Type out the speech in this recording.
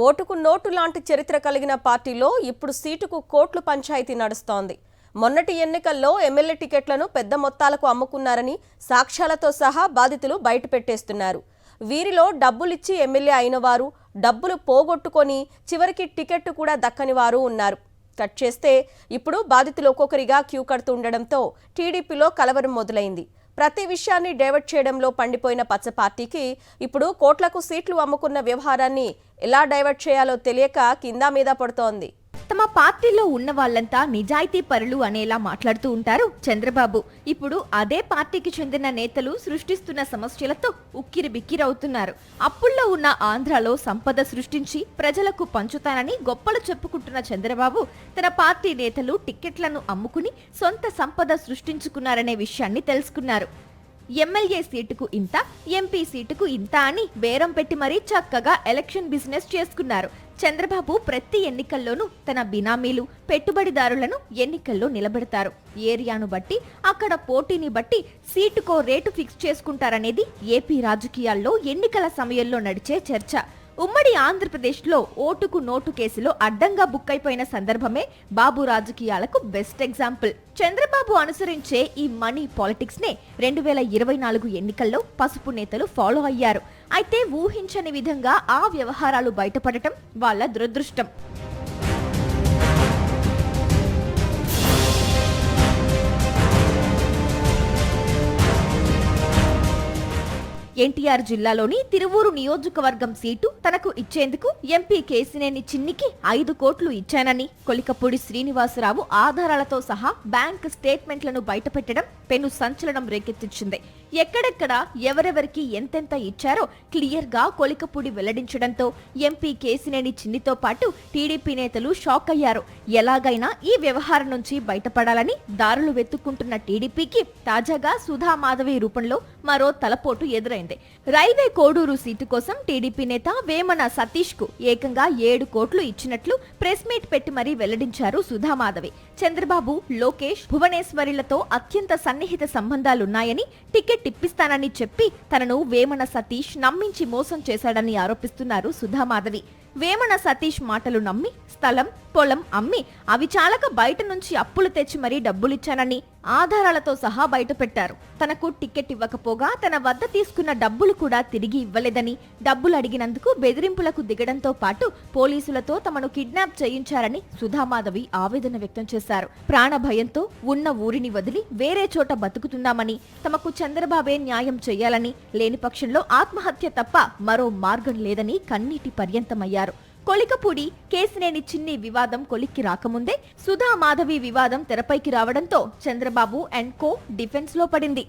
ఓటుకు నోటు లాంటి చరిత్ర కలిగిన పార్టీలో ఇప్పుడు సీటుకు కోట్ల పంచాయతీ నడుస్తోంది. మొన్నటి ఎన్నికల్లో ఎమ్మెల్యే టికెట్లను పెద్ద మొత్తాలకు అమ్ముకున్నారని సాక్ష్యాలతో సహా బాధితులు బయటపెట్టేస్తున్నారు. వీరిలో డబ్బులిచ్చి ఎమ్మెల్యే అయినవారు, డబ్బులు పోగొట్టుకొని చివరికి టికెట్ కూడా దక్కని వారు ఉన్నారు. కట్ చేస్తే ఇప్పుడు బాధితులు ఒక్కొక్కరిగా క్యూ కడుతుండడంతో టీడీపీలో కలవరం మొదలైంది. ప్రతి విషయాన్ని డైవర్ట్ చేయడంలో పండిపోయిన పచ్చ పార్టీకి ఇప్పుడు కోట్లకు సీట్లు అమ్ముకున్న వ్యవహారాన్ని ఎలా డైవర్ట్ చేయాలో తెలియక కింద మీద పడుతోంది. తమ పార్టీలో ఉన్న వాళ్ళంతా నిజాయితీ పరులు అనేలా మాట్లాడుతూ ఉంటారు చంద్రబాబు. ఇప్పుడు అదే పార్టీకి చెందిన నేతలు సృష్టిస్తున్న సమస్యలతో ఉక్కిరి బిక్కిరవుతున్నారు. అప్పుల్లో ఉన్న ఆంధ్రాలో సంపద సృష్టించి ప్రజలకు పంచుతానని గొప్పలు చెప్పుకుంటున్న చంద్రబాబు తన పార్టీ నేతలు టిక్కెట్లను అమ్ముకుని సొంత సంపద సృష్టించుకున్నారనే విషయాన్ని తెలుసుకున్నారు. ఎమ్మెల్యే సీటుకు ఇంత, ఎంపీ సీటుకు ఇంత అని బేరం పెట్టి మరీ చక్కగా ఎలక్షన్ బిజినెస్ చేసుకున్నారు. చంద్రబాబు ప్రతి ఎన్నికల్లోనూ తన బినామీలు, పెట్టుబడిదారులను ఎన్నికల్లో నిలబెడతారు. ఏరియాను బట్టి, అక్కడ పోటీని బట్టి సీటుకో రేటు ఫిక్స్ చేసుకుంటారనేది ఏపీ రాజకీయాల్లో ఎన్నికల సమయంలో నడిచే చర్చ. ఉమ్మడి ఆంధ్రప్రదేశ్లో ఓటుకు నోటు కేసులో అడ్డంగా బుక్ అయిపోయిన సందర్భమే బాబు రాజకీయాలకు బెస్ట్ ఎగ్జాంపుల్. చంద్రబాబు అనుసరించే ఈ మనీ పాలిటిక్స్ నే 2024 ఎన్నికల్లో పసుపు నేతలు ఫాలో అయ్యారు. అయితే ఊహించని విధంగా ఆ వ్యవహారాలు బయటపడటం వాళ్ళ దురదృష్టం. ఎన్టీఆర్ జిల్లాలోని తిరువూరు నియోజకవర్గం సీటు తనకు ఇచ్చేందుకు ఎంపీ కేసినేని చిన్నికి 5 కోట్లు ఇచ్చానని కొలికపూడి శ్రీనివాసరావు ఆధారాలతో సహా బ్యాంక్ స్టేట్మెంట్లను బయటపెట్టడం పెను సంచలనం రేకెత్తించింది. ఎక్కడెక్కడ ఎవరెవరికి ఎంతెంత ఇచ్చారో క్లియర్ గా కొలికపూడి వెల్లడించడంతో ఎంపీ కేసినేని చిన్నితో పాటు టీడీపీ నేతలు షాక్ అయ్యారు. ఎలాగైనా ఈ వ్యవహారం నుంచి బయటపడాలని దారులు వెతుక్కుంటున్న టీడీపీకి తాజాగా సుధా మాధవి రూపంలో మరో తలపోటు ఎదురైంది. రైల్వే కోడూరు సీటు కోసం టీడీపీ నేత వేమన సతీష్ కు ఏకంగా 7 కోట్లు ఇచ్చినట్లు ప్రెస్ మీట్ పెట్టి మరీ వెల్లడించారు సుధా మాధవి. చంద్రబాబు, లోకేష్, భువనేశ్వరిలతో అత్యంత సన్నిహిత సంబంధాలున్నాయని, టికెట్ ఇప్పిస్తానని చెప్పి తనను వేమన సతీష్ నమ్మించి మోసం చేశాడని ఆరోపిస్తున్నారు సుధా మాధవి. వేమన సతీష్ మాటలు నమ్మి స్థలం, పొలం అమ్మి అవి చాలక బయట నుంచి అప్పులు తెచ్చి మరీ డబ్బులిచ్చానని ఆధారాలతో సహా బయటపెట్టారు. తనకు టికెట్ ఇవ్వకపోగా తన వద్ద తీసుకున్న డబ్బులు కూడా తిరిగి ఇవ్వలేదని, డబ్బులు అడిగినందుకు బెదిరింపులకు దిగడంతో పాటు పోలీసులతో తమను కిడ్నాప్ చేయించారని సుధామాధవి ఆవేదన వ్యక్తం చేశారు. ప్రాణ భయంతో ఉన్న ఊరిని వదిలి వేరే చోట బతుకుతున్నామని, తమకు చంద్రబాబే న్యాయం చేయాలని, లేని పక్షంలో ఆత్మహత్య తప్ప మరో మార్గం లేదని కన్నీటి పర్యంతమయ్యారు. కొలికపూడి కేసినేని చిన్ని వివాదం కొలిక్కి రాకముందే సుధా మాధవి వివాదం తెరపైకి రావడంతో చంద్రబాబు అండ్ కో డిఫెన్స్ లో పడింది.